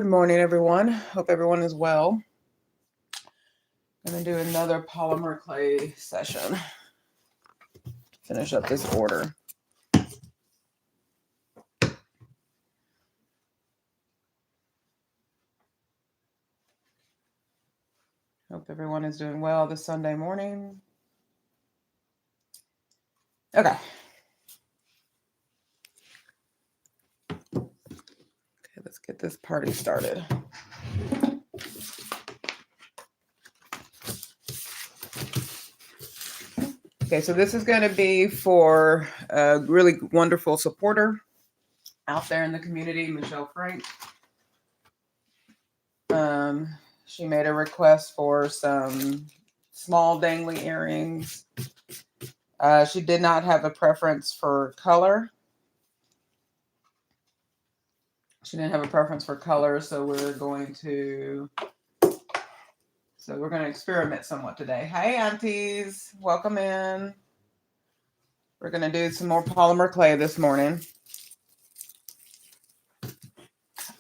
Good morning, everyone. Hope everyone is well. I'm going to do another polymer clay session. Finish up this order. Hope everyone is doing well this Sunday morning. Okay. Okay, let's get this party started. Okay, so this is going to be for a really wonderful supporter out there in the community, Michele Frank. She made a request for some small dangly earrings. She did not have a preference for color. She didn't have a preference for color, so we're going to experiment somewhat today. Hey, aunties, welcome in. We're going to do some more polymer clay this morning.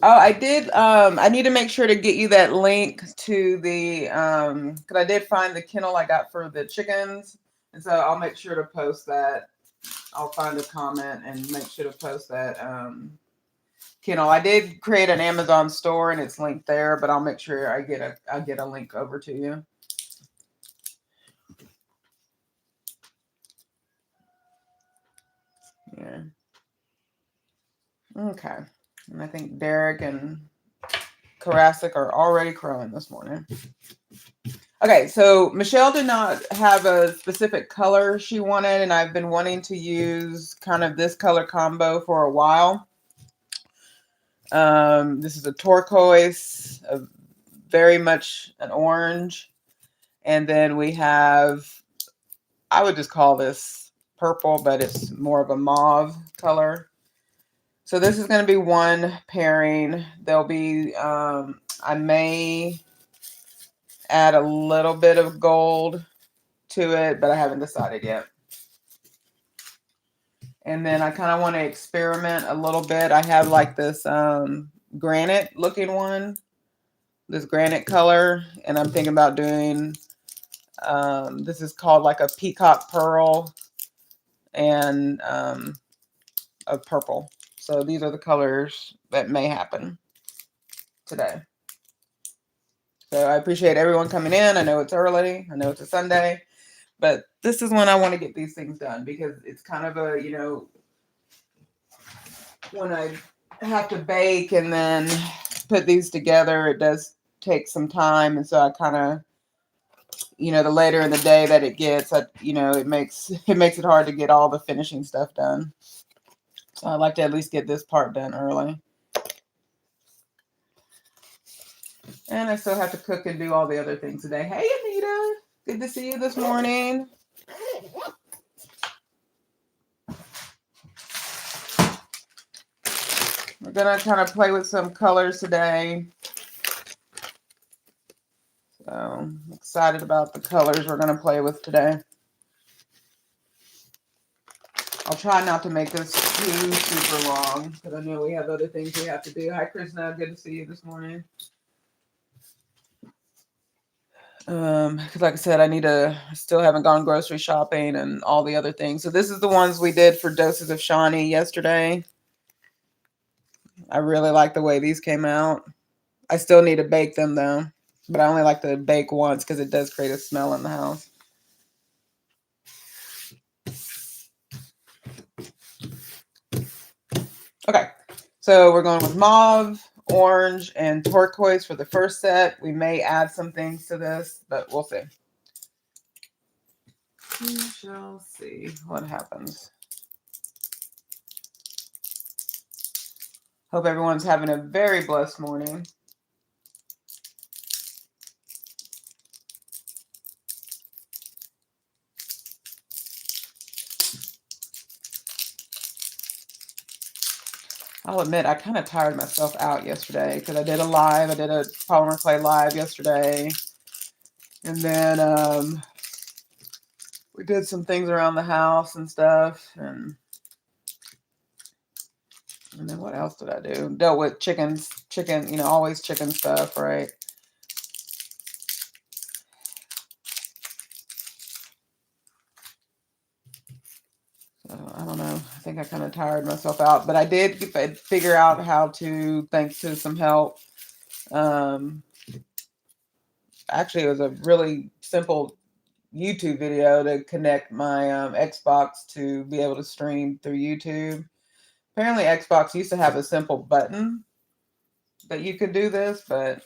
Oh, I did. I need to make sure to get you that link to the, because I did find the kennel I got for the chickens. And so I'll make sure to post that. I'll find a comment and make sure to post that kennel. I did create an Amazon store and it's linked there, but I'll make sure I get a link over to you. Yeah. Okay. And I think Derek and Karasik are already crowing this morning. Okay, so Michele did not have a specific color she wanted, and I've been wanting to use kind of this color combo for a while. This is a turquoise, very much an orange. And then we have, I would just call this purple, but it's more of a mauve color. So this is going to be one pairing. There'll be, I may add a little bit of gold to it, but I haven't decided yet. And then I kind of want to experiment a little bit. I have like this granite looking one, this granite color, and I'm thinking about doing, this is called like a Peacock Pearl and a purple. So these are the colors that may happen today. So I appreciate everyone coming in. I know it's early. I know it's a Sunday. But this is when I want to get these things done because it's kind of a, you know, when I have to bake and then put these together, it does take some time. And so I kind of, you know, the later in the day that it gets, you know, it makes it hard to get all the finishing stuff done. So I like to at least get this part done early. And I still have to cook and do all the other things today. Hey, Anita. Good to see you this morning. We're going to kind of play with some colors today. So I'm excited about the colors we're going to play with today. I'll try not to make this too super long because I know we have other things we have to do. Hi, Krishna. Good to see you this morning. Because like I said, I still haven't gone grocery shopping and all the other things. So this is the ones we did for Doses of Shawnee yesterday. I really like the way these came out. I still need to bake them though, but I only like to bake once because it does create a smell in the house. Okay, so we're going with mauve, orange, and turquoise for the first set. We may add some things to this, but we'll see. We shall see what happens. Hope everyone's having a very blessed morning. I'll admit, I kind of tired myself out yesterday because I did a live. I did a polymer clay live yesterday. And then we did some things around the house and stuff. And then what else did I do? Dealt with chickens chicken, you know, always chicken stuff, right? So I don't know. I think I kind of tired myself out, but I did figure out how to, thanks to some help. Actually, it was a really simple YouTube video to connect my Xbox to be able to stream through YouTube. Apparently, Xbox used to have a simple button that you could do this, but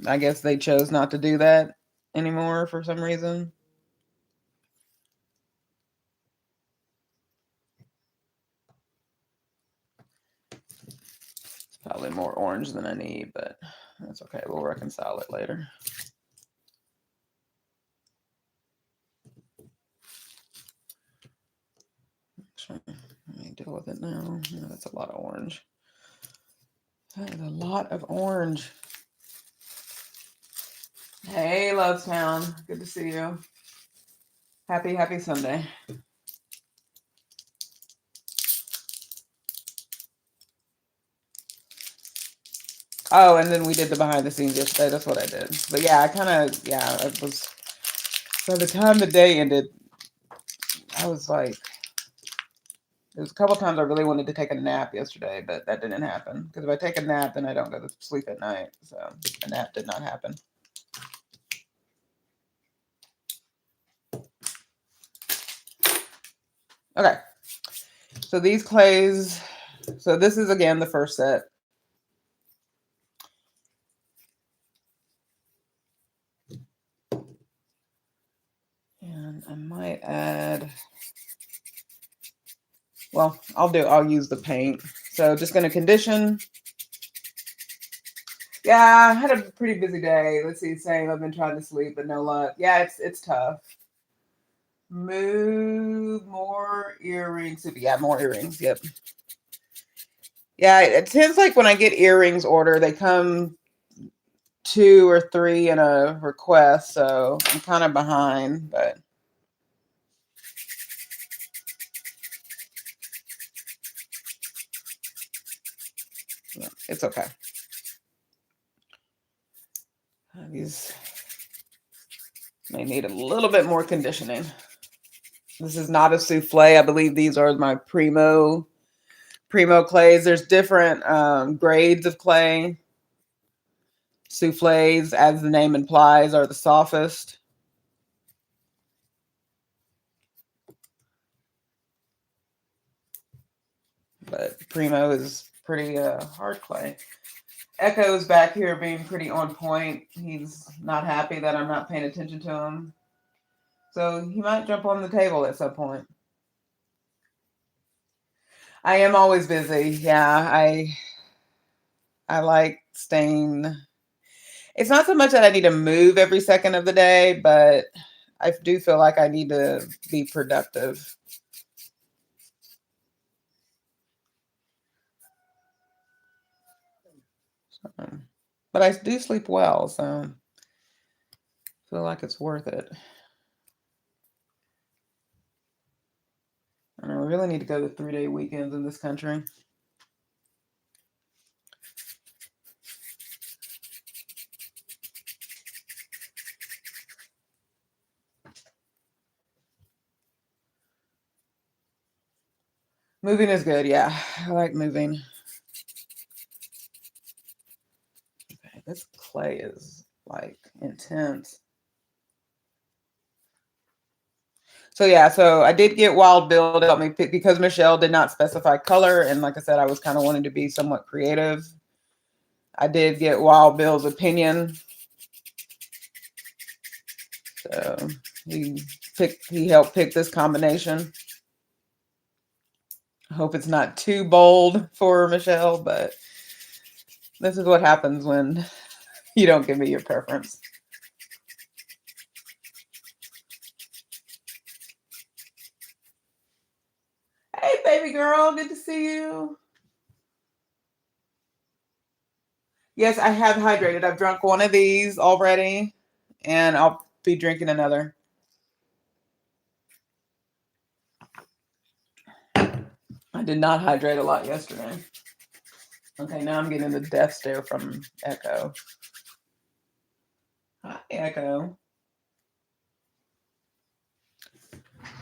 I guess they chose not to do that anymore for some reason. It's probably more orange than I need, but that's okay. We'll reconcile it later. Actually, let me deal with it now. No, that's a lot of orange. That is a lot of orange. Hey, Lovetown. Good to see you. Happy Sunday. Oh, and then we did the behind the scenes yesterday. That's what I did. But yeah, it was, by the time the day ended, I was like, there was a couple times I really wanted to take a nap yesterday, but that didn't happen. Because if I take a nap, then I don't go to sleep at night. So a nap did not happen. Okay. So these clays, so this is again the first set. And I might add, well, I'll use the paint. So just going to condition. Yeah, I had a pretty busy day. Let's see, same. I've been trying to sleep, but no luck. Yeah, it's tough. Move more earrings. Yeah, more earrings. Yep. Yeah, it seems like when I get earrings ordered, they come 2 or 3 in a request, so I'm kind of behind, but yeah, it's okay. These may need a little bit more conditioning. This is not a souffle. I believe these are my primo clays. There's different grades of clay. Souffles, as the name implies, are the softest. But primo is pretty hard clay. Echo's back here being pretty on point. He's not happy that I'm not paying attention to him. So he might jump on the table at some point. I am always busy. Yeah, I like staying. It's not so much that I need to move every second of the day, but I do feel like I need to be productive. But I do sleep well, so I feel like it's worth it. And I really need to go to 3-day weekends in this country. Moving is good, yeah. I like moving. Okay, this clay is like intense. So yeah, so I did get Wild Bill to help me pick because Michele did not specify color. And like I said, I was kind of wanting to be somewhat creative. I did get Wild Bill's opinion. So he helped pick this combination. I hope it's not too bold for Michele, but this is what happens when you don't give me your preference. Hey, baby girl, good to see you. Yes, I have hydrated. I've drunk one of these already, and I'll be drinking another. I did not hydrate a lot yesterday. Okay, now I'm getting the death stare from Echo. Hi, Echo.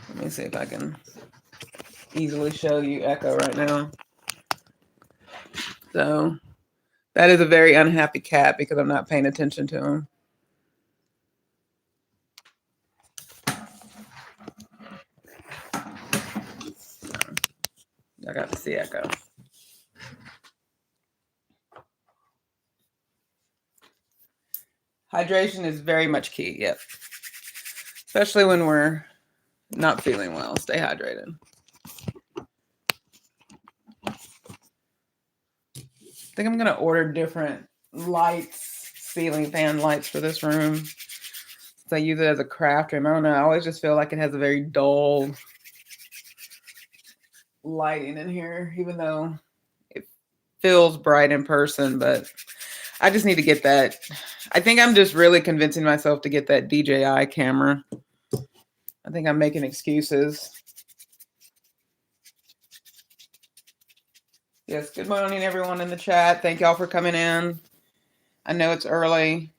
Let me see if I can easily show you Echo right now. So that is a very unhappy cat because I'm not paying attention to him. So, I got to see Echo. Hydration is very much key, yep. Especially when we're not feeling well. Stay hydrated. I think I'm going to order different lights, ceiling fan lights for this room. So I use it as a craft room. I don't know. I always just feel like it has a very dull lighting in here, even though it feels bright in person, but I just need to get that. I think I'm just really convincing myself to get that DJI camera. I think I'm making excuses. Yes, good morning, everyone in the chat. Thank y'all for coming in. I know it's early.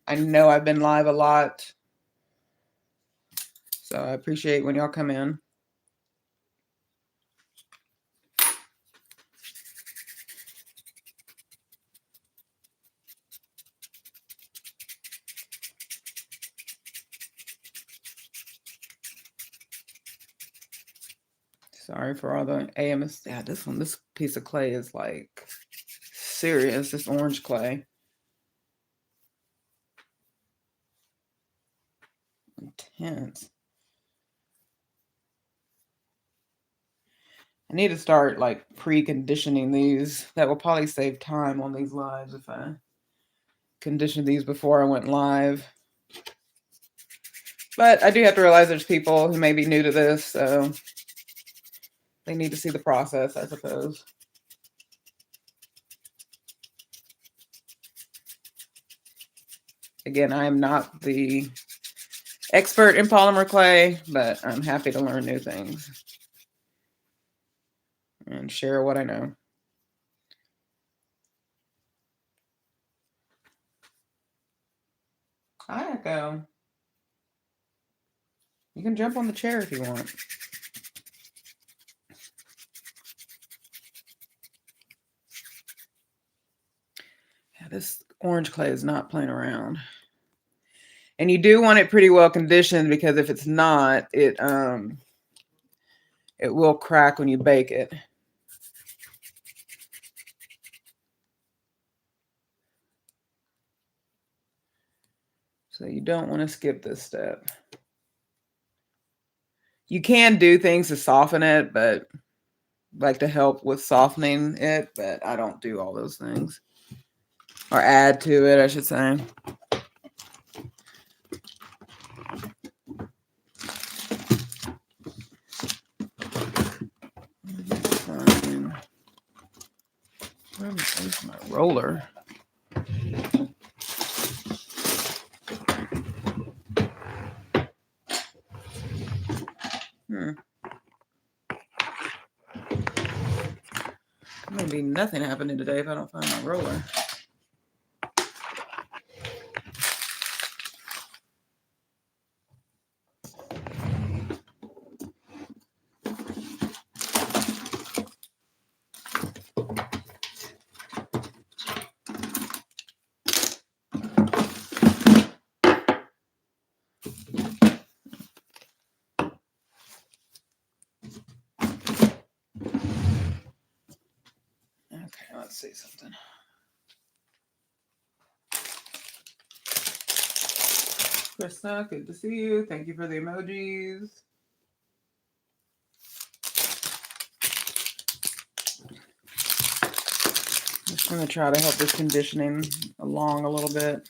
I know I've been live a lot. So I appreciate when y'all come in. Sorry for all the AMS. Yeah, this piece of clay is like serious. This orange clay. Intense. I need to start like preconditioning these. That will probably save time on these lives if I conditioned these before I went live. But I do have to realize there's people who may be new to this, so they need to see the process, I suppose. Again, I am not the expert in polymer clay, but I'm happy to learn new things and share what I know. Hi, Echo. You can jump on the chair if you want. Yeah, this orange clay is not playing around. And you do want it pretty well conditioned because if it's not, it will crack when you bake it. So you don't want to skip this step. You can do things to soften it, but like to help with softening it, but I don't do all those things. Or add to it, I should say. Where's my roller? Maybe nothing happening today if I don't find my roller. Okay, let's see something. Krista, good to see you. Thank you for the emojis. Just going to try to help this conditioning along a little bit.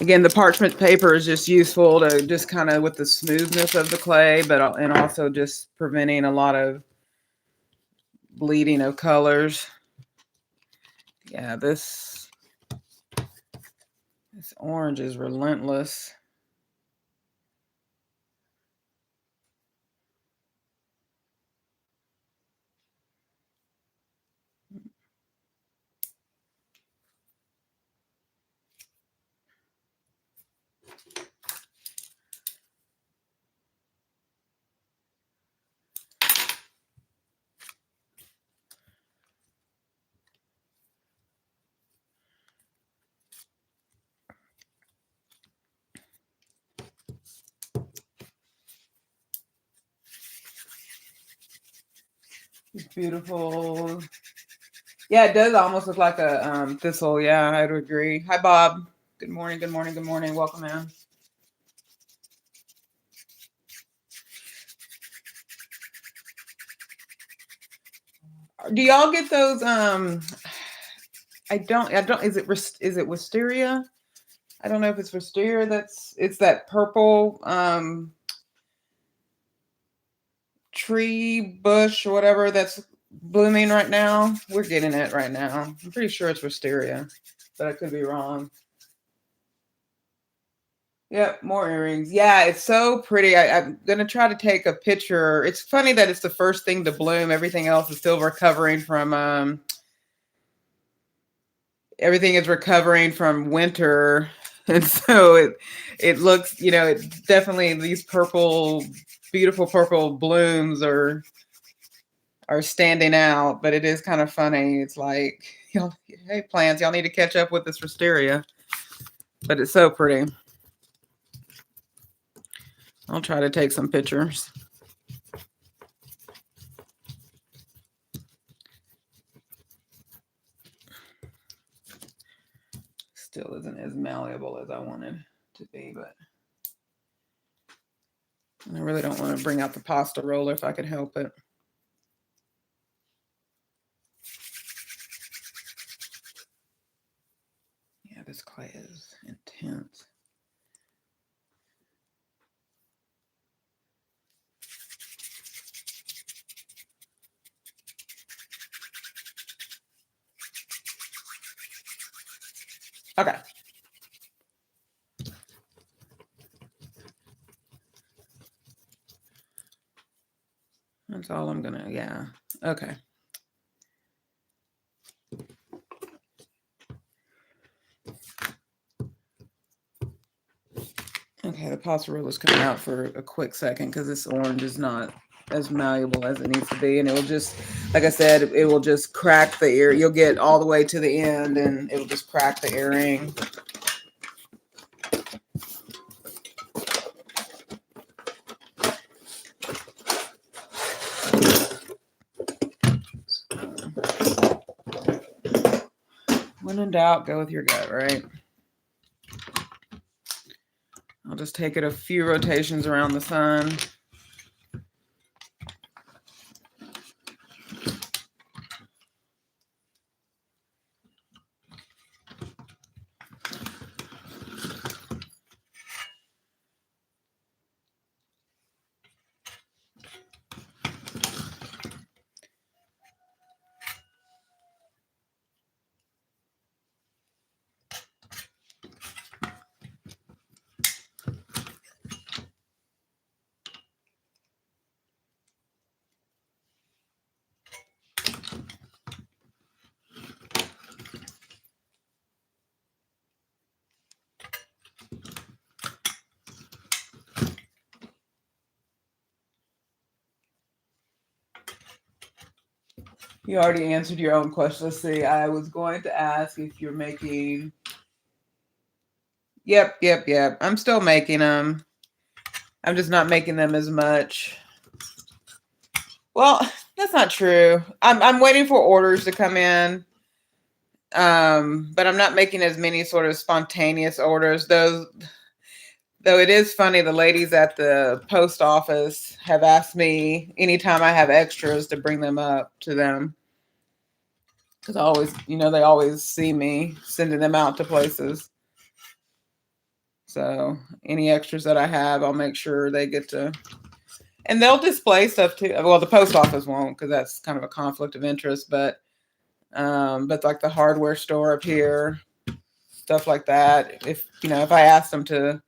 Again, the parchment paper is just useful to just kind of with the smoothness of the clay, but and also just preventing a lot of bleeding of colors. Yeah, this orange is relentless. It's beautiful. Yeah, it does almost look like a thistle. Yeah, I would agree. Hi, Bob. Good morning, good morning, good morning. Welcome in. Do y'all get those? I don't. Is it wisteria? I don't know if it's wisteria. It's that purple tree bush or whatever that's blooming right now. We're getting it right now. I'm pretty sure it's wisteria, but I could be wrong. Yep, more earrings. Yeah, it's so pretty. I'm gonna try to take a picture. It's funny that it's the first thing to bloom. Everything else is still recovering from everything is recovering from winter. And so it looks, it definitely these beautiful purple blooms are standing out, but it is kind of funny. It's like, hey plants, y'all need to catch up with this wisteria. But it's so pretty. I'll try to take some pictures. Still isn't as malleable as I wanted to be, but I really don't want to bring out the pasta roller if I could help it. Yeah, this clay is intense. Okay. That's all I'm gonna, yeah. Okay. Okay, the pasta roller is coming out for a quick second because this orange is not as malleable as it needs to be. And it will just, like I said, it will just crack the ear. You'll get all the way to the end and it'll just crack the earring. When in doubt, go with your gut, right? I'll just take it a few rotations around the sun. You already answered your own question. Let's see. I was going to ask if you're making. Yep. I'm still making them. I'm just not making them as much. Well, that's not true. I'm waiting for orders to come in. But I'm not making as many sort of spontaneous orders. Though it is funny, the ladies at the post office have asked me anytime I have extras to bring them up to them. Because I always, they always see me sending them out to places. So any extras that I have, I'll make sure they get to, and they'll display stuff too. Well, the post office won't because that's kind of a conflict of interest, but But like the hardware store up here, stuff like that. If if I asked them to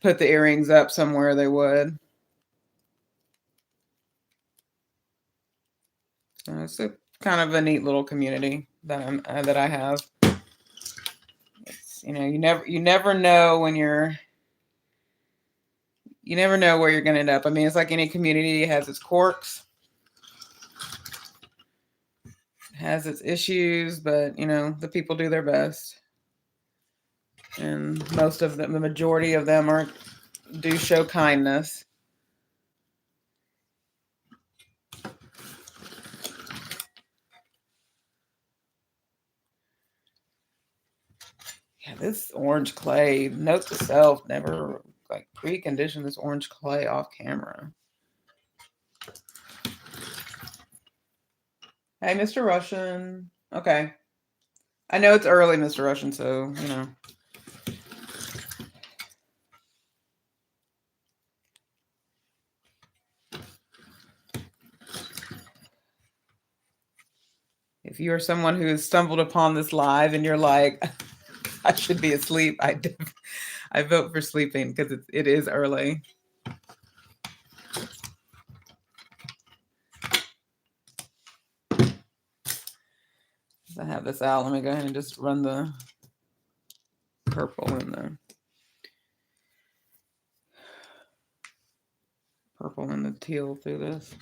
put the earrings up somewhere, they would. So it's a kind of a neat little community that I have. It's, you never know when you never know where you're going to end up. I mean, it's like any community, it has its quirks, has its issues, but the people do their best. And most of them, the majority of them do show kindness. Yeah, this orange clay, note to self, never like precondition this orange clay off camera. Hey, Mr. Russian. Okay. I know it's early, Mr. Russian, so, If you are someone who has stumbled upon this live and you're like, I should be asleep, I vote for sleeping because it is early. I have this out. Let me go ahead and just run the purple in there. Purple and the teal through this.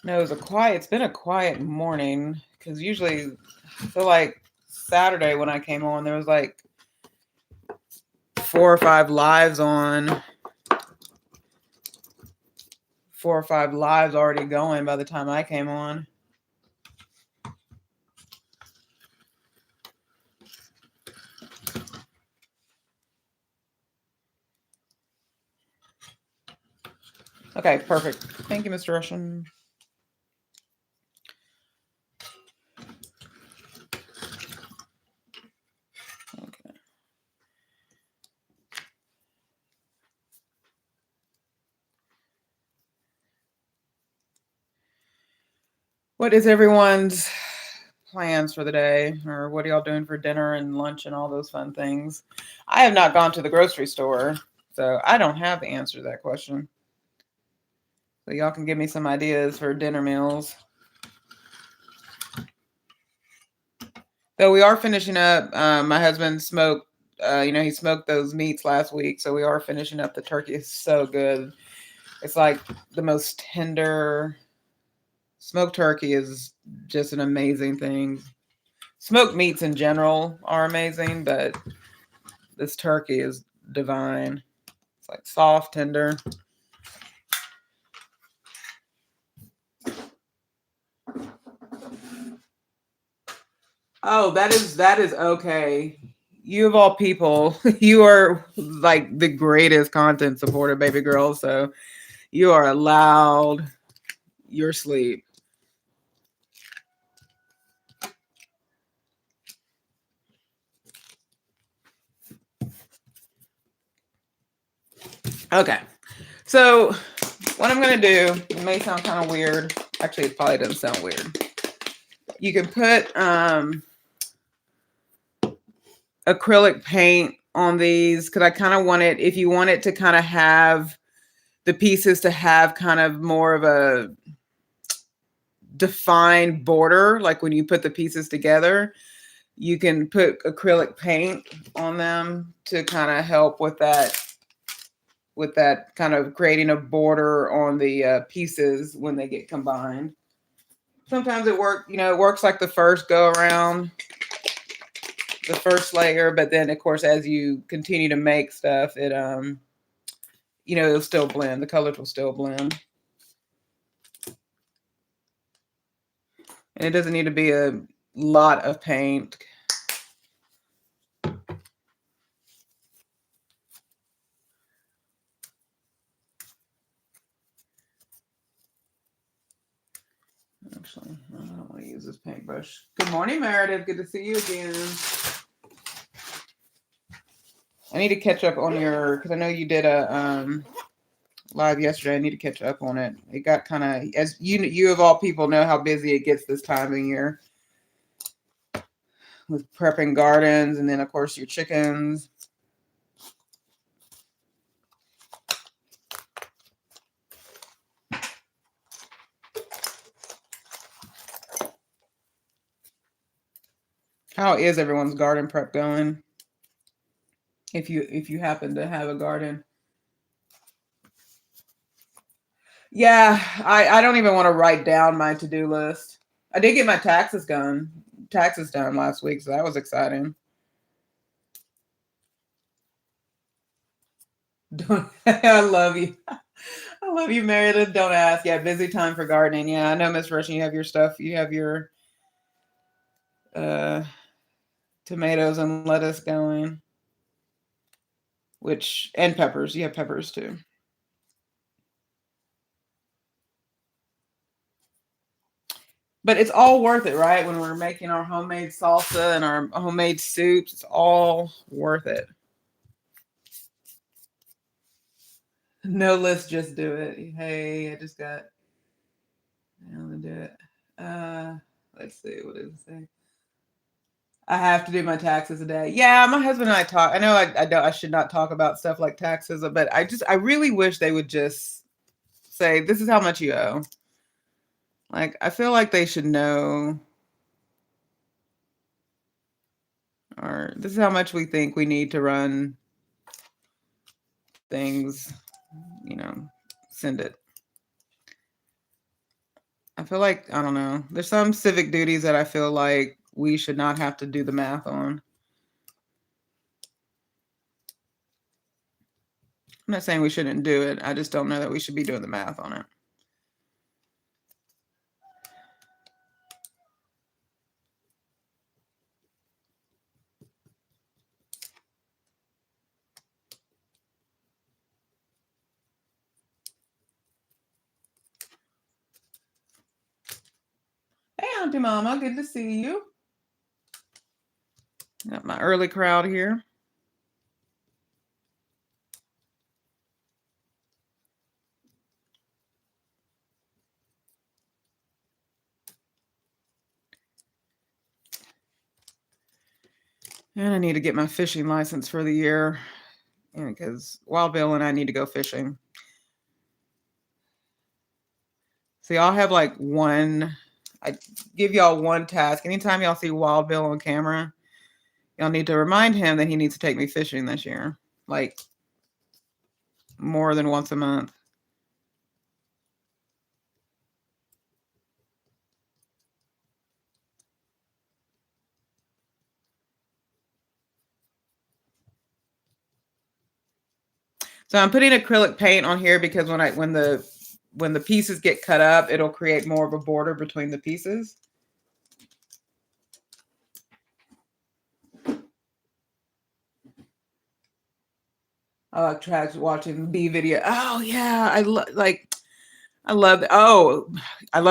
No, it's been a quiet morning because usually I feel like Saturday when I came on, there was like 4 or 5 lives on. 4 or 5 lives already going by the time I came on. Okay, perfect. Thank you, Mr. Russian. Okay. What is everyone's plans for the day? Or what are y'all doing for dinner and lunch and all those fun things? I have not gone to the grocery store, so I don't have the answer to that question. So y'all can give me some ideas for dinner meals. So we are finishing up. My husband smoked, he smoked those meats last week. So we are finishing up the turkey. It's so good. It's like the most tender. Smoked turkey is just an amazing thing. Smoked meats in general are amazing, but this turkey is divine. It's like soft, tender. Oh, that is okay. You of all people, you are like the greatest content supporter, baby girl. So you are allowed your sleep. Okay. So what I'm going to do, it may sound kind of weird. Actually, it probably doesn't sound weird. You can put acrylic paint on these because I kind of want it, if you want it to kind of have the pieces to have kind of more of a defined border, like when you put the pieces together, you can put acrylic paint on them to kind of help with that kind of creating a border on the pieces when they get combined. Sometimes it works like the first go around, the first layer, but then of course as you continue to make stuff, it'll still blend. The colors will still blend. And it doesn't need to be a lot of paint. Actually, I don't want to use this paintbrush. Good morning, Meredith. Good to see you again. I need to catch up on your, because I know you did a live yesterday. I need to catch up on it. It got kind of, as you of all people know how busy it gets this time of year with prepping gardens, and then of course your chickens. How is everyone's garden prep going? If you happen to have a garden. Yeah, I don't even want to write down my to-do list. I did get my taxes done last week, so that was exciting. I love you. I love you, Meredith. Don't ask. Yeah, busy time for gardening. Yeah, I know, Miss Russian, you have your stuff. You have your tomatoes and lettuce going, and peppers. You have peppers too. But it's all worth it, right? When we're making our homemade salsa and our homemade soups, it's all worth it. No list, just do it. Hey, I just got. I'm gonna do it. Let's see. What does it say? I have to do my taxes today. Yeah, my husband and I talk. I know I should not talk about stuff like taxes, but I really wish they would just say, this is how much you owe. Like, I feel like they should know, or this is how much we think we need to run things, send it. I feel like, I don't know. There's some civic duties that I feel like we should not have to do the math on. I'm not saying we shouldn't do it. I just don't know that we should be doing the math on it. Hey, Auntie Mama, good to see you. Got my early crowd here. And I need to get my fishing license for the year, because Wild Bill and I need to go fishing. So y'all have like I give y'all one task. Anytime y'all see Wild Bill on camera, y'all need to remind him that he needs to take me fishing this year, like more than once a month. So I'm putting acrylic paint on here because when the pieces get cut up, it'll create more of a border between the pieces. I like watching bee video. Oh yeah, I love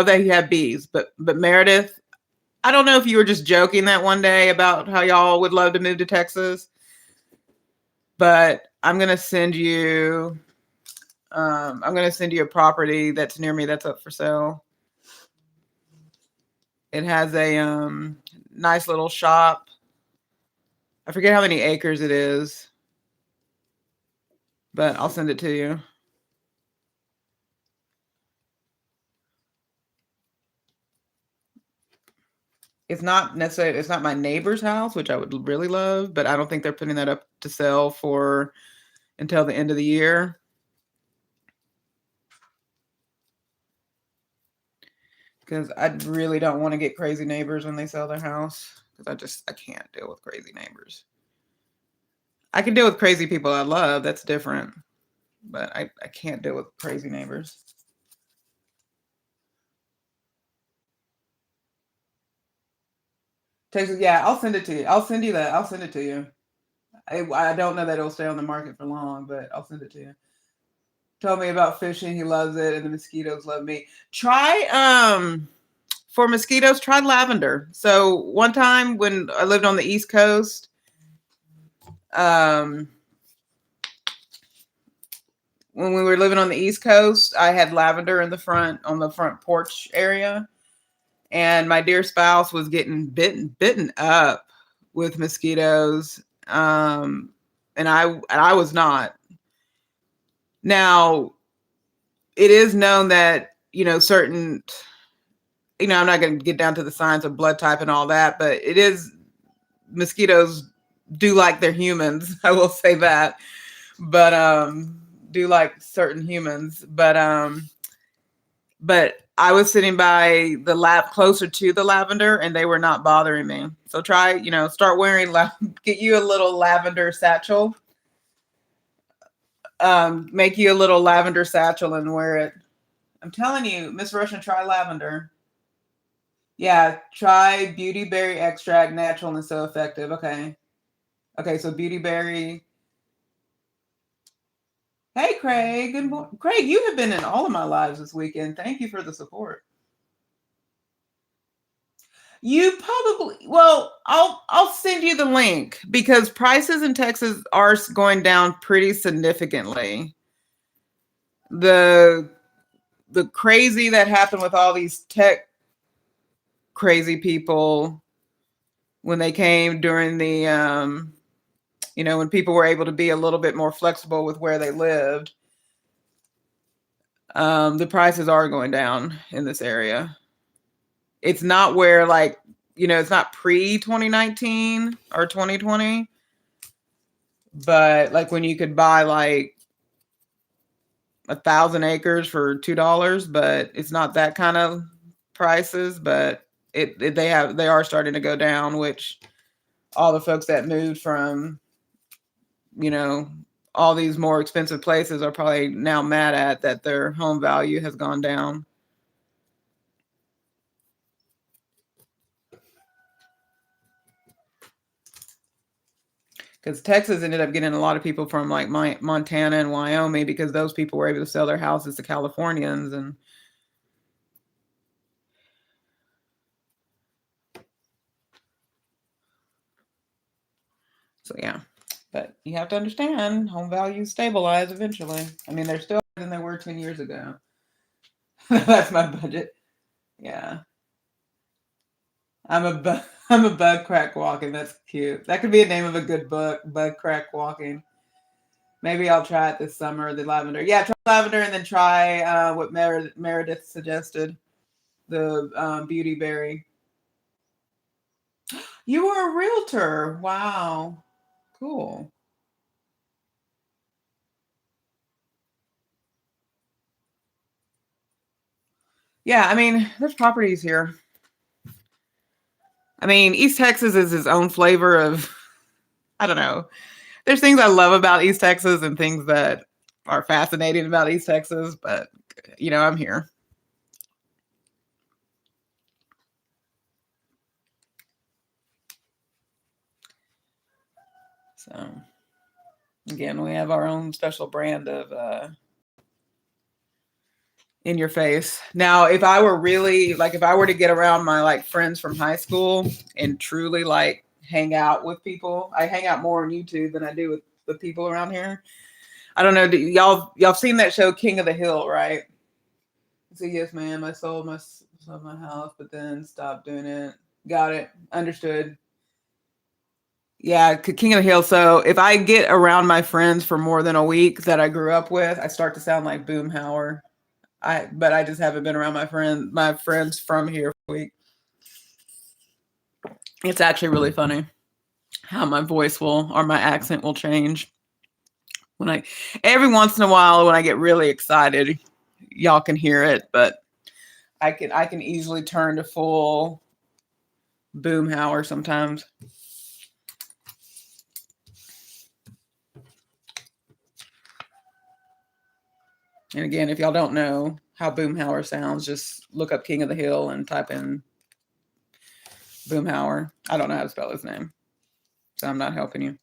that he had bees. But Meredith, I don't know if you were just joking that one day about how y'all would love to move to Texas, but I'm gonna send you a property that's near me that's up for sale. It has a nice little shop. I forget how many acres it is, but I'll send it to you. It's not my neighbor's house, which I would really love, but I don't think they're putting that up to sell until the end of the year. Because I really don't want to get crazy neighbors when they sell their house. Because I can't deal with crazy neighbors. I can deal with crazy people I love. That's different. But I can't deal with crazy neighbors. Texas, yeah, I'll send it to you. I'll send you that. I'll send it to you. I don't know that it'll stay on the market for long, but I'll send it to you. Told me about fishing. He loves it, and the mosquitoes love me. Try for mosquitoes, try lavender. So one time when I lived on the East Coast, when we were living on the East Coast, I had lavender in the front, on the front porch area. And my dear spouse was getting bitten up with mosquitoes. And I was not. Now, it is known that, certain, I'm not going to get down to the science of blood type and all that, but it is, mosquitoes do like their humans. I will say that, but do like certain humans. But I was sitting by the lab closer to the lavender, and they were not bothering me. So try, start wearing, get you a little lavender satchel. Make you a little lavender satchel and wear it. I'm telling you, Miss Russian, try lavender. Yeah, try beauty berry extract, natural and so effective. Okay. Okay, so beauty berry. Hey, Craig. Good morning. Craig, you have been in all of my lives this weekend. Thank you for the support. You probably, well, I'll send you the link because prices in Texas are going down pretty significantly. The crazy that happened with all these tech crazy people when they came during the when people were able to be a little bit more flexible with where they lived, the prices are going down in this area. It's not where it's not pre 2019 or 2020, but like when you could buy like 1,000 acres for $2, but it's not that kind of prices, but they are starting to go down, which all the folks that moved from, all these more expensive places are probably now mad at that their home value has gone down. Because Texas ended up getting a lot of people from like Montana and Wyoming because those people were able to sell their houses to Californians. And so, yeah. But you have to understand, home values stabilize eventually. I mean, they're still higher than they were 10 years ago. That's my budget. Yeah. I'm a bug crack walking. That's cute. That could be a name of a good book, Bug Crack Walking. Maybe I'll try it this summer, the lavender. Yeah, try lavender and then try what Meredith suggested, the beauty berry. You were a realtor. Wow. Cool. Yeah, I mean, there's properties here. I mean, East Texas is its own flavor of, I don't know. There's things I love about East Texas and things that are fascinating about East Texas, but, I'm here. So, again, we have our own special brand of in your face. Now, if I were really if I were to get around my like friends from high school and truly like hang out with people, I hang out more on YouTube than I do with the people around here. I don't know. Y'all seen that show King of the Hill, right? So yes, ma'am. I sold my house, but then stopped doing it. Got it. Understood. Yeah, King of the Hill. So if I get around my friends for more than a week that I grew up with, I start to sound like Boomhauer. But I just haven't been around my friends from here for a week. It's actually really funny how my voice or my accent will change every once in a while when I get really excited. Y'all can hear it, but I can easily turn to full Boomhauer sometimes. And again, if y'all don't know how Boomhauer sounds, just look up King of the Hill and type in Boomhauer. I don't know how to spell his name, so I'm not helping you.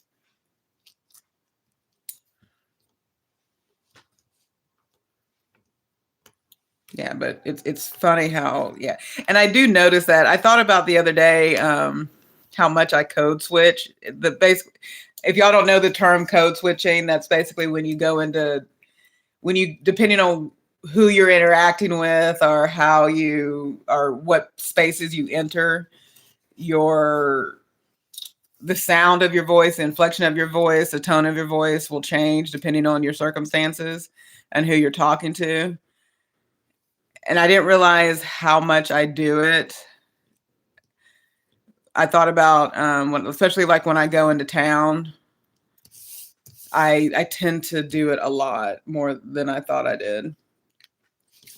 Yeah, but it's funny how, yeah. And I do notice that. I thought about the other day how much I code switch. If y'all don't know the term code switching, that's basically when you go into when you, depending on who you're interacting with or how you, or what spaces you enter, the sound of your voice, the inflection of your voice, the tone of your voice will change depending on your circumstances and who you're talking to. And I didn't realize how much I do it. I thought about, especially like when I go into town, I tend to do it a lot more than I thought I did.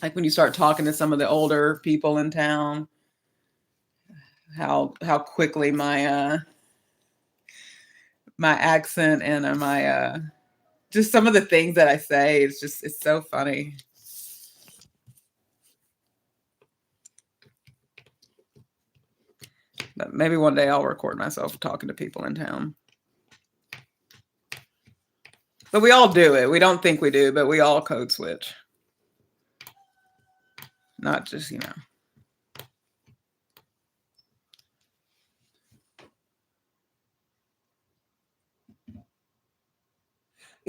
Like when you start talking to some of the older people in town, how quickly my my accent and my just some of the things that I say, it's so funny. But maybe one day I'll record myself talking to people in town. But we all do it. We don't think we do, but we all code switch. Not just, you know.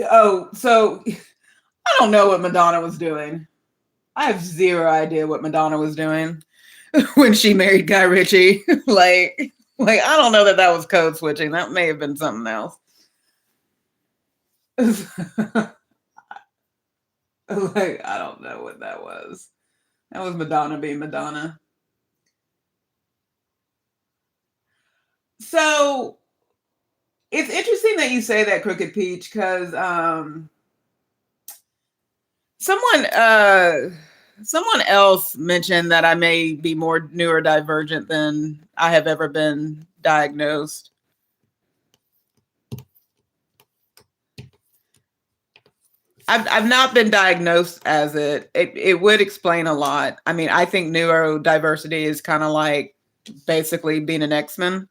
Oh, so I don't know what Madonna was doing. I have zero idea what Madonna was doing when she married Guy Ritchie. like I don't know that was code switching. That may have been something else. Like, I don't know what that was. That was Madonna being Madonna. So it's interesting that you say that, Crooked Peach, because someone else mentioned that I may be more neurodivergent than I have ever been diagnosed. I've not been diagnosed as it. It would explain a lot. I mean, I think neurodiversity is kind of like basically being an X-Men.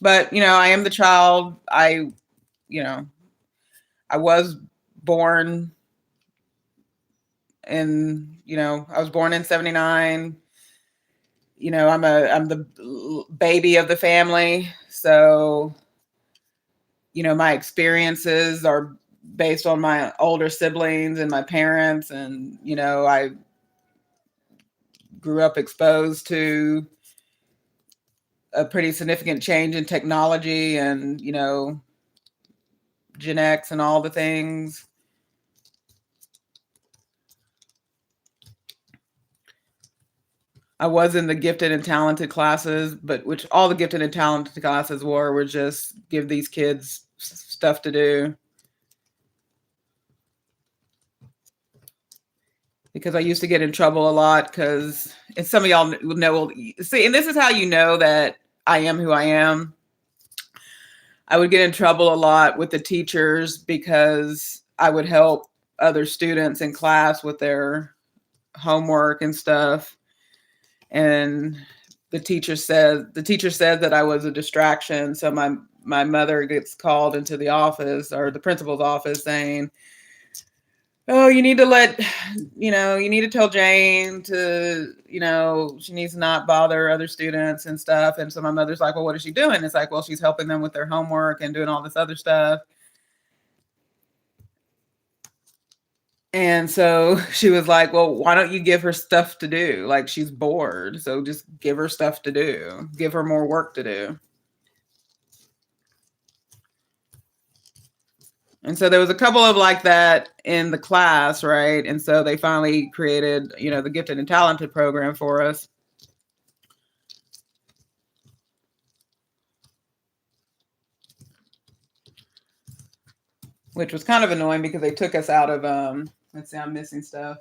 But, you know, I am the child. I was born in, I was born in 79. You know, I'm the baby of the family. So, you know, my experiences are based on my older siblings and my parents. And, you know, I grew up exposed to a pretty significant change in technology and, you know, Gen X and all the things. I was in the gifted and talented classes, but which all the gifted and talented classes were just give these kids stuff to do. Because I used to get in trouble a lot because, and some of y'all know, see, and this is how you know that I am who I am. I would get in trouble a lot with the teachers because I would help other students in class with their homework and stuff. And the teacher said that I was a distraction. So my mother gets called into the office, or the principal's office, saying, oh, you need to tell Jane to, she needs to not bother other students and stuff. And so my mother's like, well, what is she doing? It's like, well, she's helping them with their homework and doing all this other stuff. And so she was like, well, why don't you give her stuff to do? Like, she's bored. So just give her stuff to do. Give her more work to do. And so there was a couple of like that in the class, right? And so they finally created, the gifted and talented program for us. Which was kind of annoying because they took us out of, let's see, I'm missing stuff.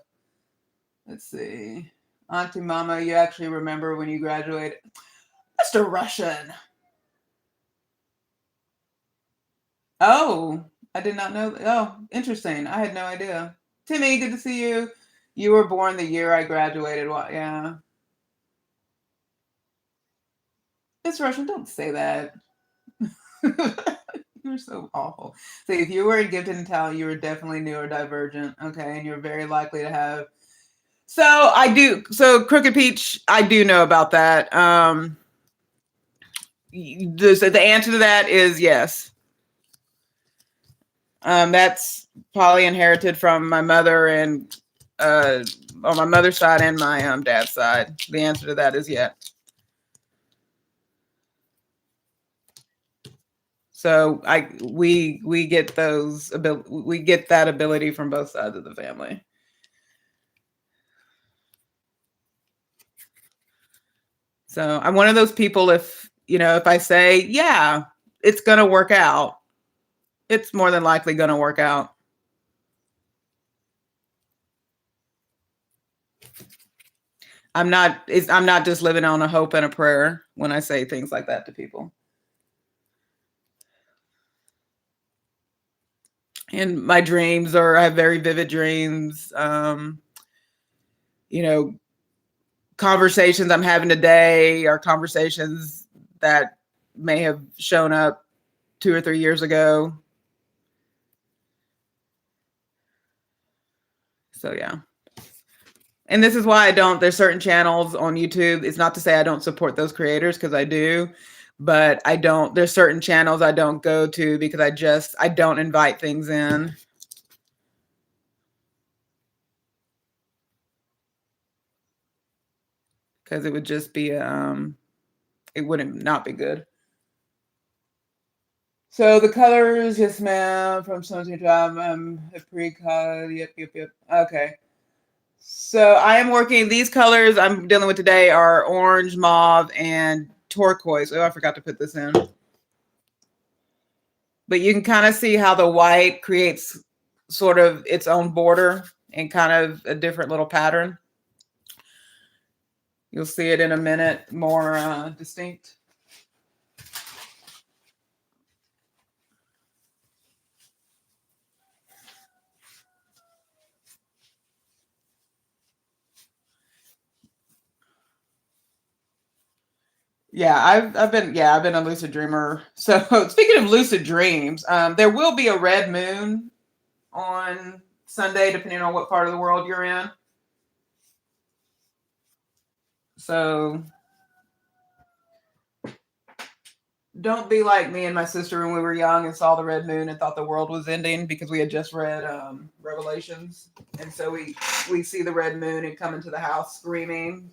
Let's see. Auntie Mama, you actually remember when you graduated? Mr. Russian. Oh, I did not know. Oh, interesting. I had no idea. Timmy, good to see you. You were born the year I graduated. What? Yeah. Mr. Russian, don't say that. You're so awful. So if you were in gifted and talent, you were definitely neurodivergent. Okay. And you're very likely to have. So Crooked Peach, I do know about that. The answer to that is yes. That's probably inherited from my mother and on my mother's side and my dad's side. The answer to that is yes. So we get that ability from both sides of the family. So I'm one of those people, if I say, yeah, it's going to work out, it's more than likely going to work out. I'm not just living on a hope and a prayer when I say things like that to people. And my dreams I have very vivid dreams. Conversations I'm having today are conversations that may have shown up 2 or 3 years ago. So yeah. And this is why there's certain channels on YouTube. It's not to say I don't support those creators, because I do, but there's certain channels I don't go to because I don't invite things in. Because it would just be, it wouldn't not be good. So the colors, yes ma'am, from 17 to Peacock, yep. Okay. So I am working, these colors I'm dealing with today are orange, mauve, and turquoise. Oh, I forgot to put this in. But you can kind of see how the white creates sort of its own border and kind of a different little pattern. You'll see it in a minute, more distinct. Yeah, I've been a lucid dreamer. So speaking of lucid dreams, there will be a red moon on Sunday, depending on what part of the world you're in. So don't be like me and my sister when we were young and saw the red moon and thought the world was ending, because we had just read Revelations, and so we see the red moon and come into the house screaming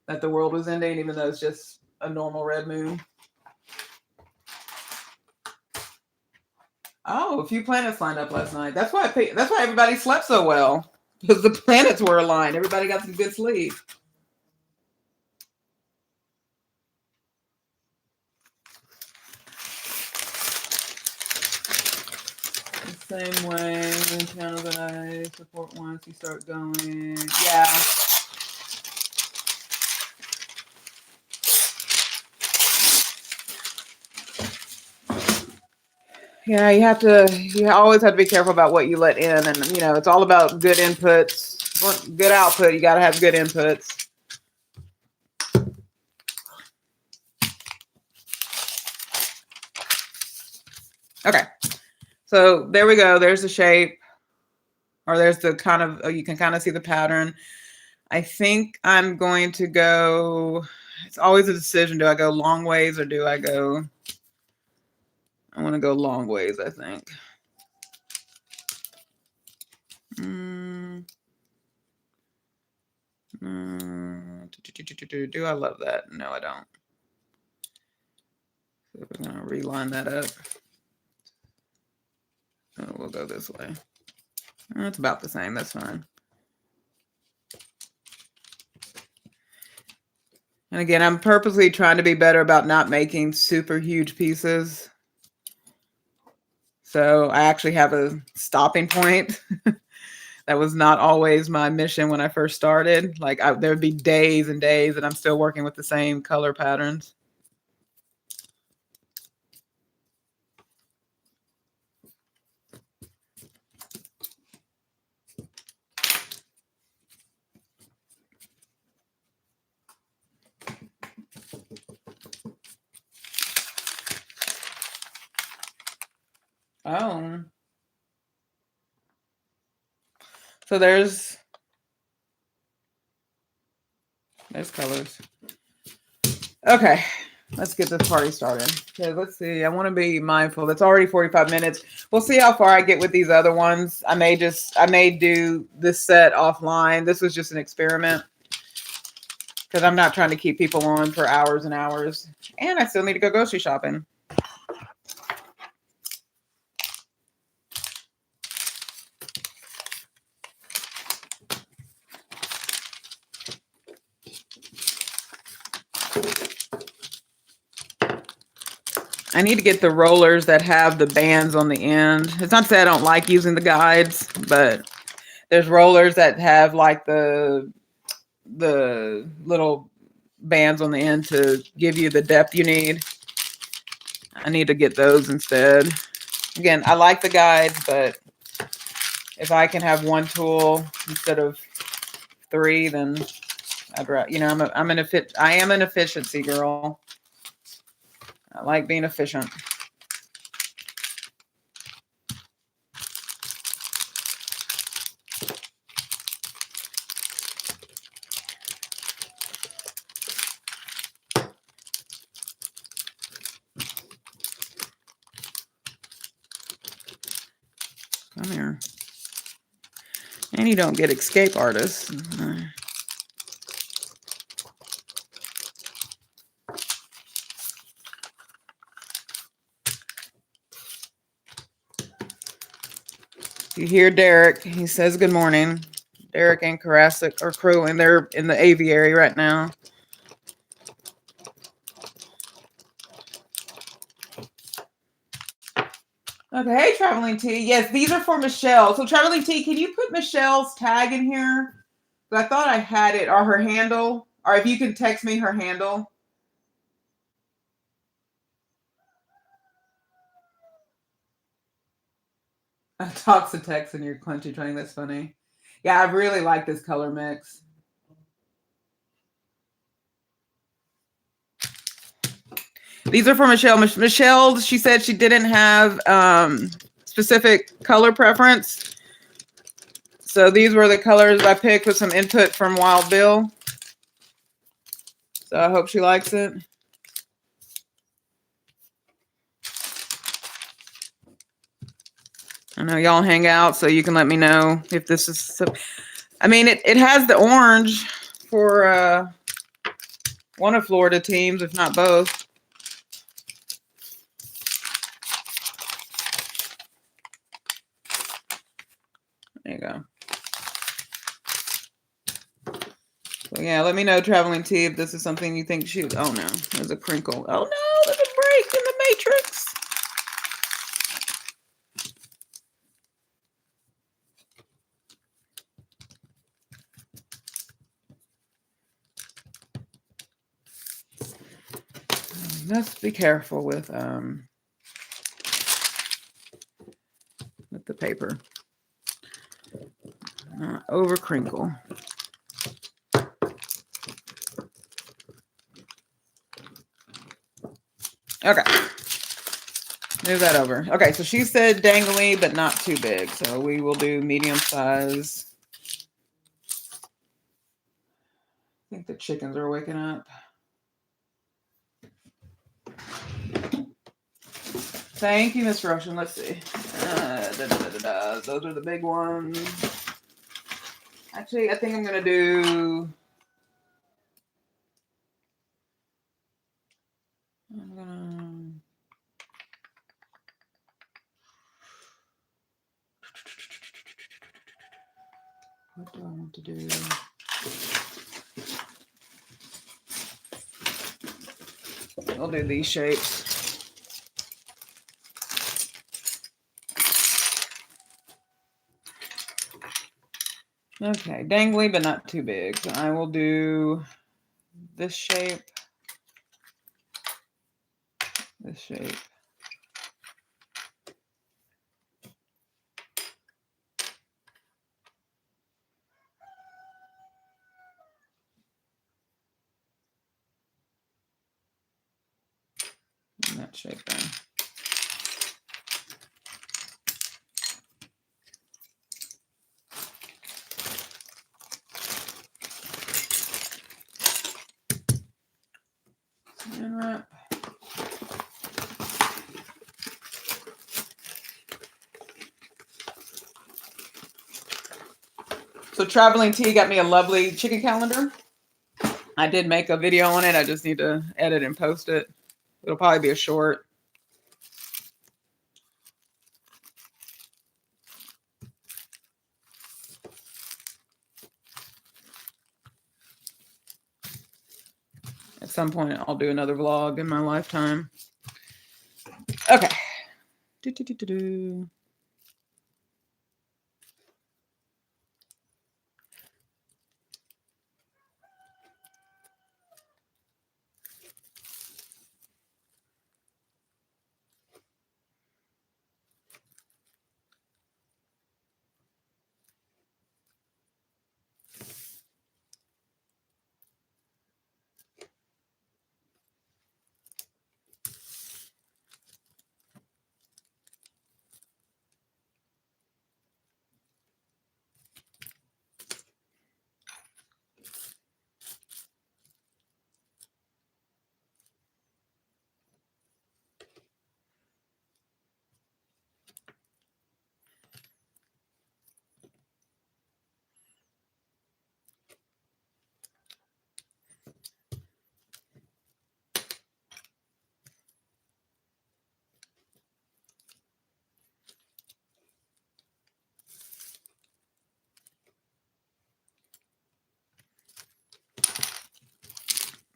that the world was ending, even though it's just a normal red moon. Oh, a few planets lined up last night. That's why everybody slept so well, because the planets were aligned. Everybody got some good sleep. The same way, the channel that I support once you start going. Yeah. Yeah, you always have to be careful about what you let in, and it's all about good inputs, good output. You got to have good inputs. Okay, so there we go. There's the shape, or there's the kind of, you can kind of see the pattern. I think I'm going to go, it's always a decision. Do I go long ways or do I go, I want to go long ways, I think. Do I love that? No, I don't. So we're going to reline that up. Oh, we'll go this way. It's about the same. That's fine. And again, I'm purposely trying to be better about not making super huge pieces. So I actually have a stopping point. That was not always my mission when I first started. Like there'd be days and days and I'm still working with the same color patterns. Oh. So there's colors. Okay. Let's get this party started. Okay, let's see. I want to be mindful. It's already 45 minutes. We'll see how far I get with these other ones. I may do this set offline. This was just an experiment because I'm not trying to keep people on for hours and hours. And I still need to go grocery shopping. I need to get the rollers that have the bands on the end. It's not to say I don't like using the guides, but there's rollers that have like the little bands on the end to give you the depth you need. I need to get those instead. Again, I like the guides, but if I can have one tool instead of 3, then I'd rather, you know, I am an efficiency girl. I like being efficient. Come here. And you don't get escape artists. You hear Derek. He says good morning. Derek and Karasik are crewing. They're in the aviary right now. Okay, hey, Traveling T. Yes, these are for Michele. So, Traveling T, can you put Michelle's tag in here? I thought I had it, or her handle, or if you can text me her handle. Talks to text in your clenchy training. That's funny. Yeah, I really like this color mix. These are for Michele. Michele, she said she didn't have specific color preference. So these were the colors I picked with some input from Wild Bill. So I hope she likes it. I know y'all hang out, so you can let me know if this is... So, I mean, it has the orange for one of Florida teams, if not both. There you go. So yeah, let me know, Traveling T, if this is something you think shoot. Oh no, there's a crinkle. Oh no, there's a break in the matrix. Let's be careful with the paper. Not over crinkle. Okay. Move that over. Okay, so she said dangly, but not too big. So we will do medium size. I think the chickens are waking up. Thank you, Miss Russian. Let's see. Those are the big ones. Actually, I think I'm going to do... What do I want to do? I'll do these shapes. Okay, dangly, but not too big. So I will do this shape, this shape. And that shape there. And wrap. So Traveling Tea got me a lovely chicken calendar. I did make a video on it. I just need to edit and post it. It'll probably be a short. At some point, I'll do another vlog in my lifetime. Okay.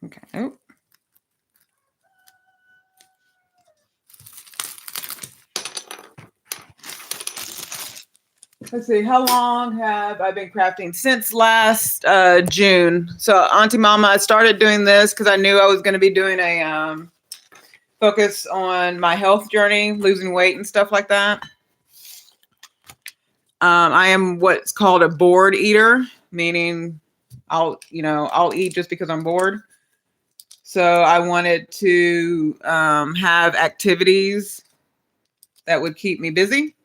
Okay. Oh. Let's see, how long have I been crafting? Since last June. So Auntie Mama, I started doing this because I knew I was going to be doing a focus on my health journey, losing weight and stuff like that. I am what's called a bored eater, meaning I'll eat just because I'm bored. So I wanted to have activities that would keep me busy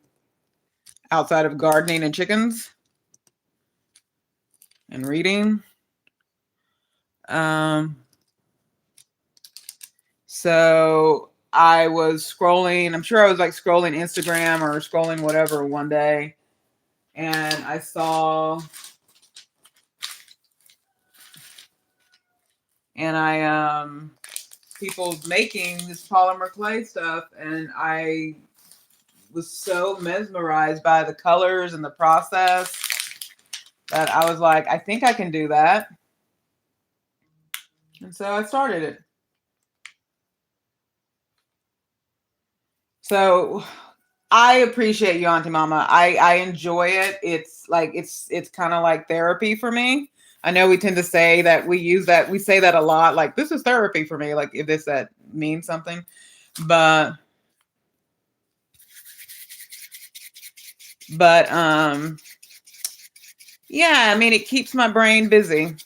outside of gardening and chickens and reading. So I was scrolling, I'm sure I was like scrolling Instagram or scrolling whatever one day, and I saw, people making this polymer clay stuff, and I was so mesmerized by the colors and the process that I was like, I think I can do that. And so I started it. So I appreciate you, Auntie Mama. I enjoy it. It's like it's kind of like therapy for me. I know we tend to say that we say that a lot, like this is therapy for me, like if that means something. But yeah, I mean it keeps my brain busy.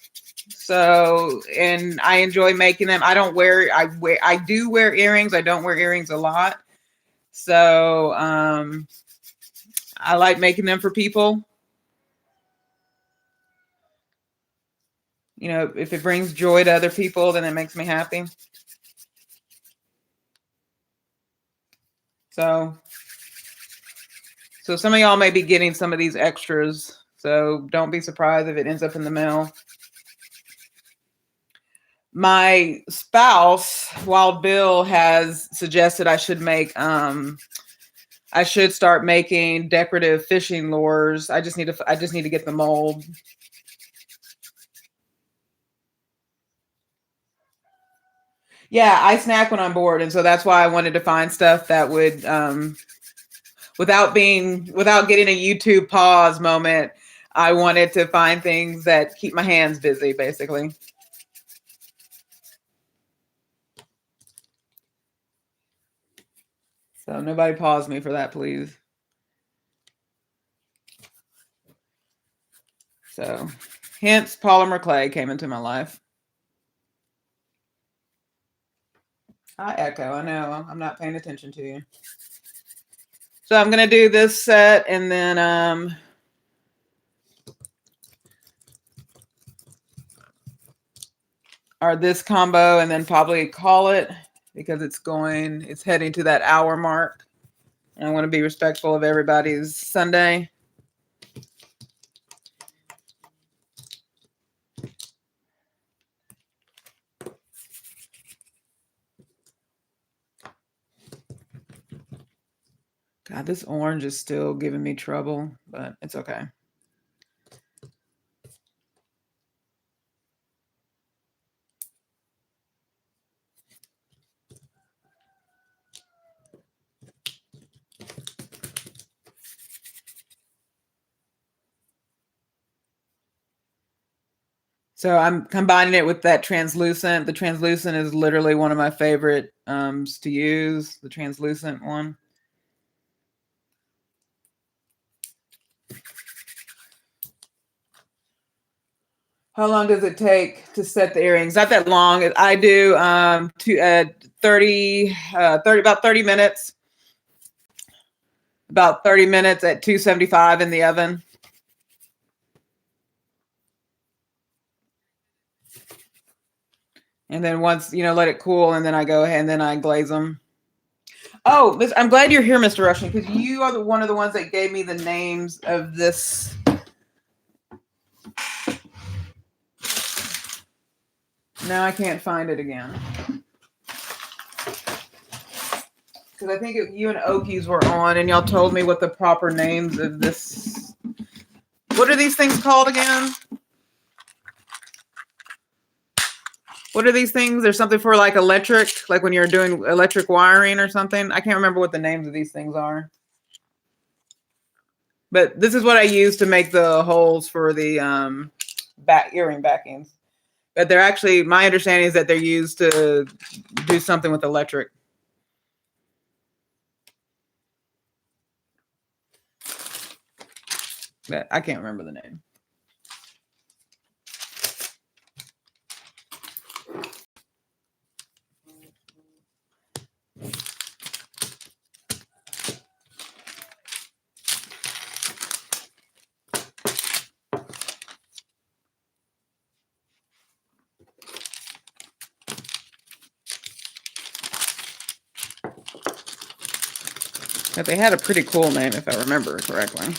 So, and I enjoy making them. I do wear earrings. I don't wear earrings a lot. So, I like making them for people. You know, if it brings joy to other people, then it makes me happy. So some of y'all may be getting some of these extras. So don't be surprised if it ends up in the mail. My spouse, Wild Bill, has suggested I should start making decorative fishing lures. I just need to get the mold. Yeah, I snack when I'm bored, and so that's why I wanted to find stuff that would without getting a YouTube pause moment, I wanted to find things that keep my hands busy, basically. So nobody pause me for that, please. So hence polymer clay came into my life. I echo, I know, I'm not paying attention to you. So I'm going to do this set and then or this combo and then probably call it because it's heading to that hour mark. And I want to be respectful of everybody's Sunday. God, this orange is still giving me trouble, but it's okay. So I'm combining it with that translucent. The translucent is literally one of my favorite to use, the translucent one. How long does it take to set the earrings? Not that long. I do 30, about 30 minutes. About 30 minutes at 275 in the oven. And then once, let it cool, and then I go ahead and then I glaze them. Oh, I'm glad you're here, Mr. Rushing, because you are one of the ones that gave me the names of this. Now I can't find it again. Because I think you and Okies were on, and y'all told me what the proper names of this. What are these things called again? What are these things? There's something for like electric, like when you're doing electric wiring or something. I can't remember what the names of these things are. But this is what I use to make the holes for the earring backings. But they're actually, my understanding is that they're used to do something with electric. But I can't remember the name. But they had a pretty cool name, if I remember correctly.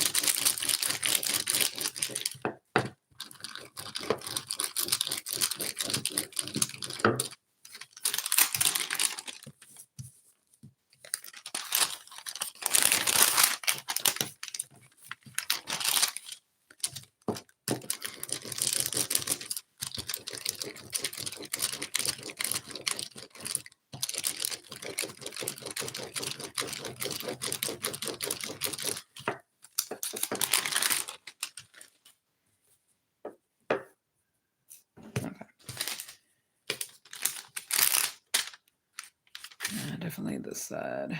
Definitely this side.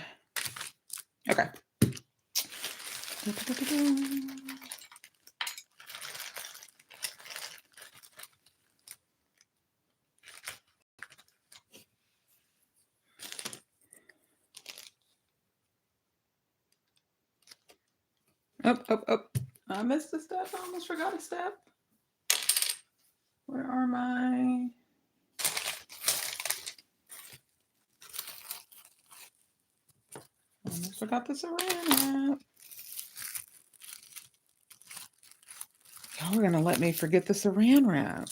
Okay. Oh. I missed a step. I almost forgot a step. Where are my... Almost forgot the saran wrap. Y'all are going to let me forget the saran wrap.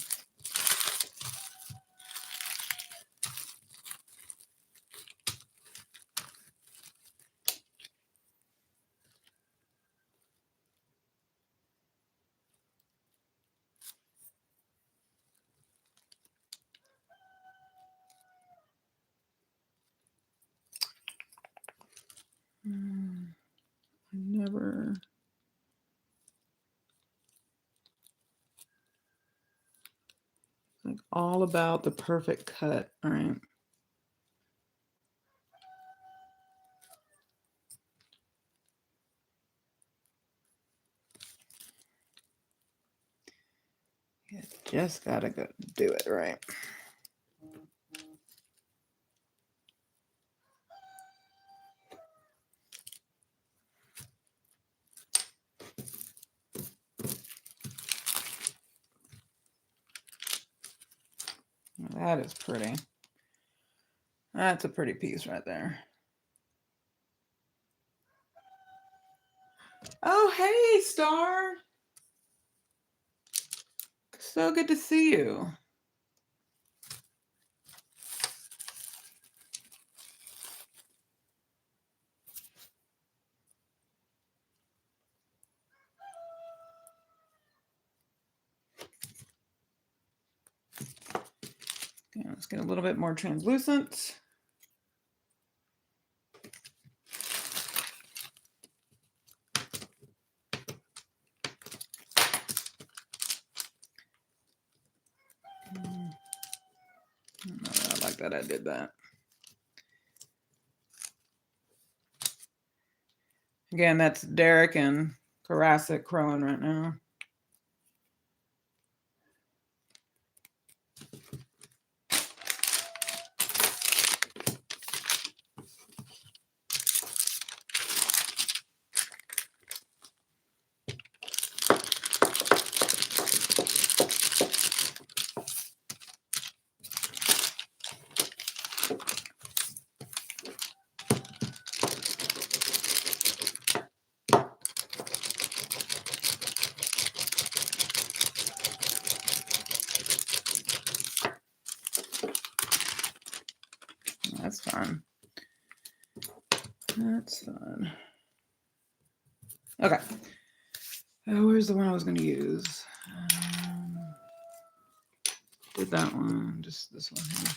I never... Like all about the perfect cut. All right. You just gotta go do it right. That is pretty. That's a pretty piece right there. Oh, hey, Star. So good to see you. Let's get a little bit more translucent. I like that I did that. Again, that's Derek and Karasik crowing right now. That's fun. That's fun. Okay. Where's the one I was going to use? Did that one, just this one here.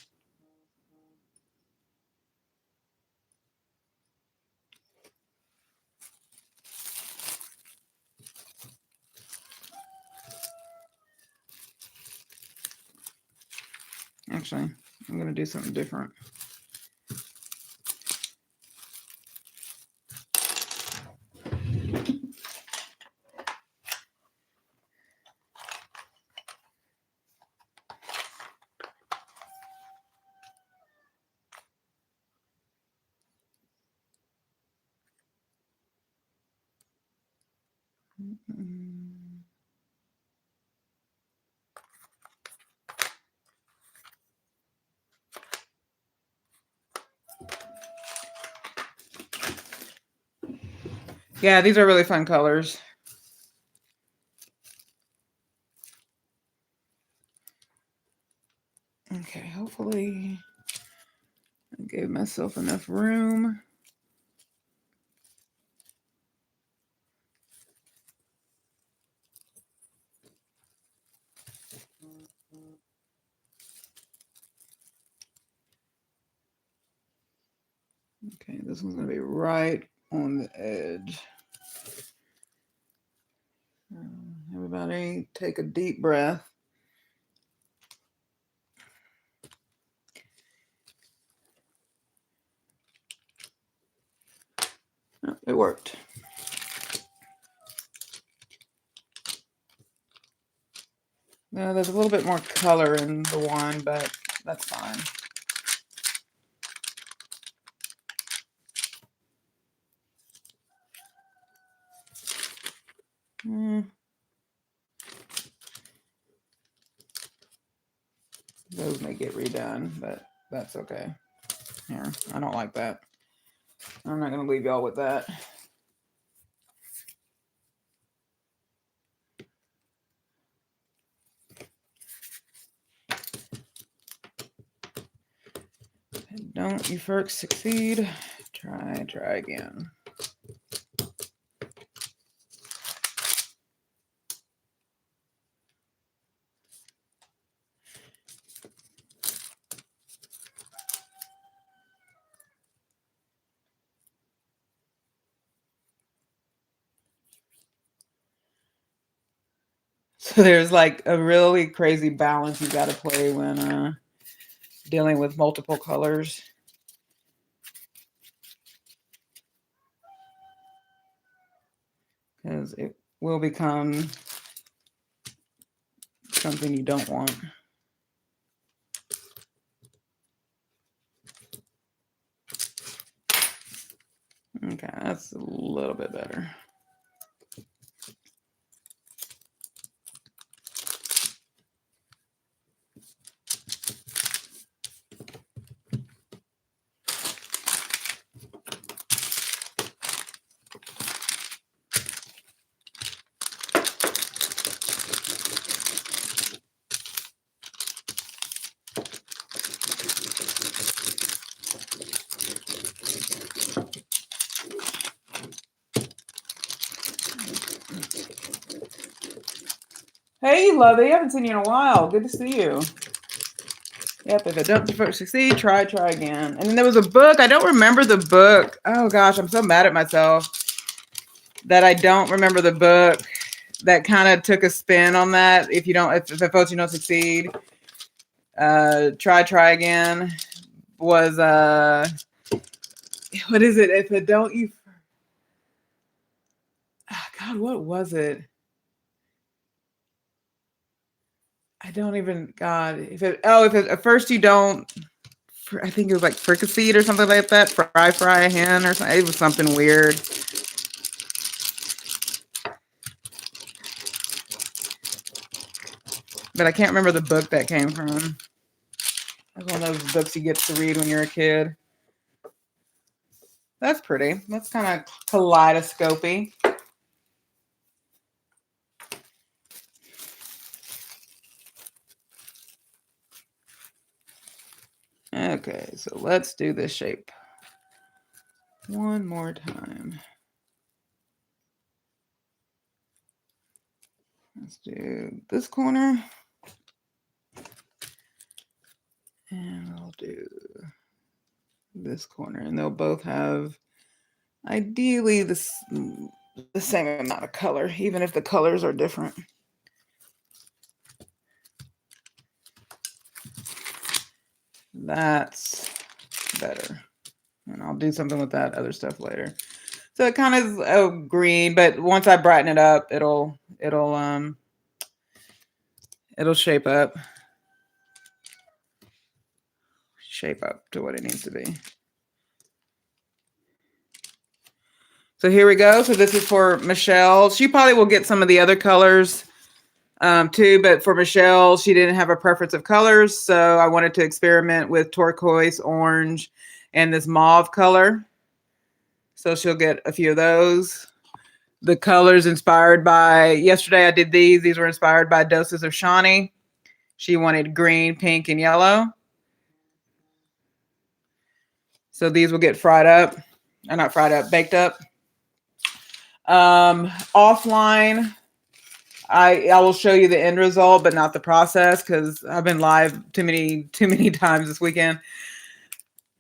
Actually, I'm going to do something different. Yeah, these are really fun colors. Okay, hopefully I gave myself enough room. Okay, this one's going to be right on the edge. Everybody take a deep breath. Oh, it worked. Now, there's a little bit more color in the one, but that's fine. Those may get redone, but that's okay. Here, I don't like that. I'm not going to leave y'all with that. Don't you first succeed, try again. So there's like a really crazy balance you got to play when dealing with multiple colors. Because it will become something you don't want. Okay, that's a little bit better. Hey, Lovey, I haven't seen you in a while. Good to see you. Yep, if it doesn't succeed, try again. And then there was a book. I don't remember the book. Oh gosh, I'm so mad at myself that I don't remember the book that kind of took a spin on that. If the folks you don't succeed, try again. Was what is it? If it don't you, oh, God, what was it? I don't even, God, if at first you don't, I think it was like fricassee or something like that. Fry a hen or something. It was something weird. But I can't remember the book that came from. It's one of those books you get to read when you're a kid. That's pretty. That's kind of kaleidoscopy. Okay, so let's do this shape one more time. Let's do this corner. And I'll do this corner. And they'll both have ideally the same amount of color, even if the colors are different. That's better. And I'll do something with that other stuff later. So it kind of is green, but once I brighten it up, it'll shape up to what it needs to be. So here we go. So this is for Michele. She probably will get some of the other colors too, but for Michele, she didn't have a preference of colors. So I wanted to experiment with turquoise, orange, and this mauve color. So she'll get a few of those. The colors inspired by, yesterday I did these. These were inspired by Doses of Shani. She wanted green, pink, and yellow. So these will get fried up. Not fried up, baked up. Offline, I will show you the end result, but not the process because I've been live too many times this weekend.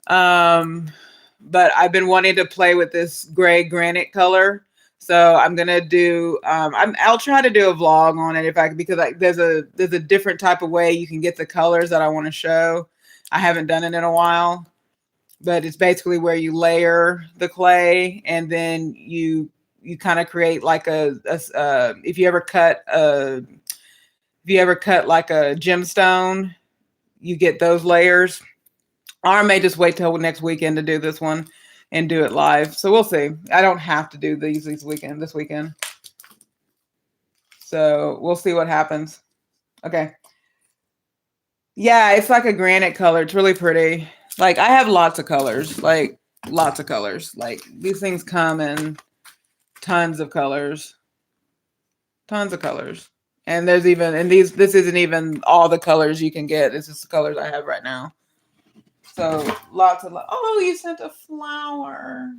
But I've been wanting to play with this gray granite color. So I'm gonna do. I'll try to do a vlog on it because there's a different type of way you can get the colors that I want to show. I haven't done it in a while, but it's basically where you layer the clay and then you kind of create like if you ever cut like a gemstone, you get those layers. Or I may just wait till next weekend to do this one and do it live. So we'll see. I don't have to do this weekend. So we'll see what happens. Okay. Yeah, it's like a granite color. It's really pretty. Like I have lots of colors. Like these things come in tons of colors. And this isn't even all the colors you can get. It's just the colors I have right now. So lots of oh, you sent a flower.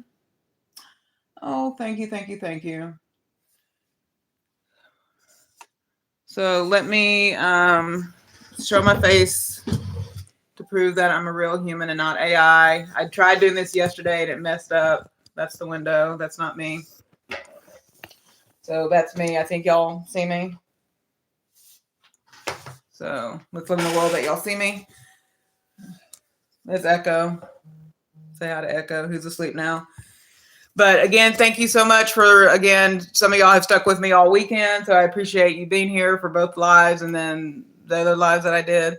Oh, thank you. So let me show my face to prove that I'm a real human and not AI. I tried doing this yesterday and it messed up. That's the window. That's not me. So that's me. I think y'all see me. So let's live in the world that y'all see me. There's Echo. Say hi to Echo, who's asleep now. But again, thank you so much some of y'all have stuck with me all weekend. So I appreciate you being here for both lives and then the other lives that I did.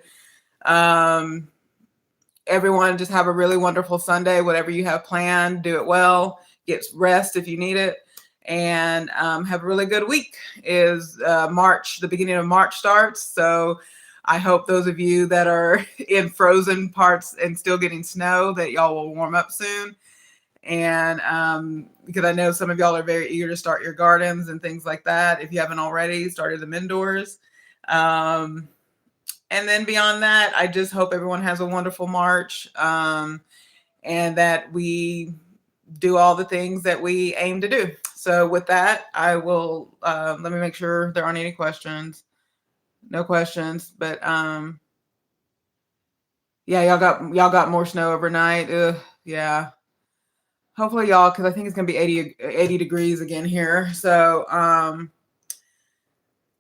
Everyone just have a really wonderful Sunday. Whatever you have planned, do it well. Get rest if you need it. And have a really good week. The beginning of March starts. So I hope those of you that are in frozen parts and still getting snow, that y'all will warm up soon. And because I know some of y'all are very eager to start your gardens and things like that. If you haven't already started them indoors. And then beyond that, I just hope everyone has a wonderful March and that we do all the things that we aim to do. So with that, I will, let me make sure there aren't any questions. No questions, but Yeah, y'all got more snow overnight. Ugh, yeah. Hopefully y'all, because I think it's gonna be 80 degrees again here. So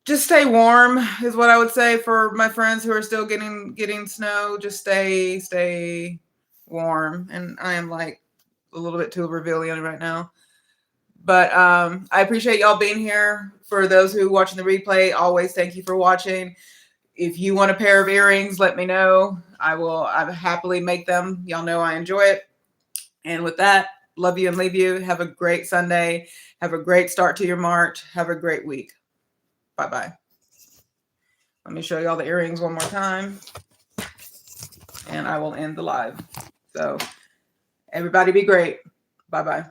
just stay warm is what I would say for my friends who are still getting snow. Just stay warm. And I am like a little bit too revealing right now. But I appreciate y'all being here. For those who watching the replay, always thank you for watching. If you want a pair of earrings, let me know. I happily make them. Y'all know I enjoy it. And with that, love you and leave you. Have a great Sunday. Have a great start to your March. Have a great week. Bye-bye. Let me show y'all the earrings one more time. And I will end the live. So everybody be great. Bye-bye.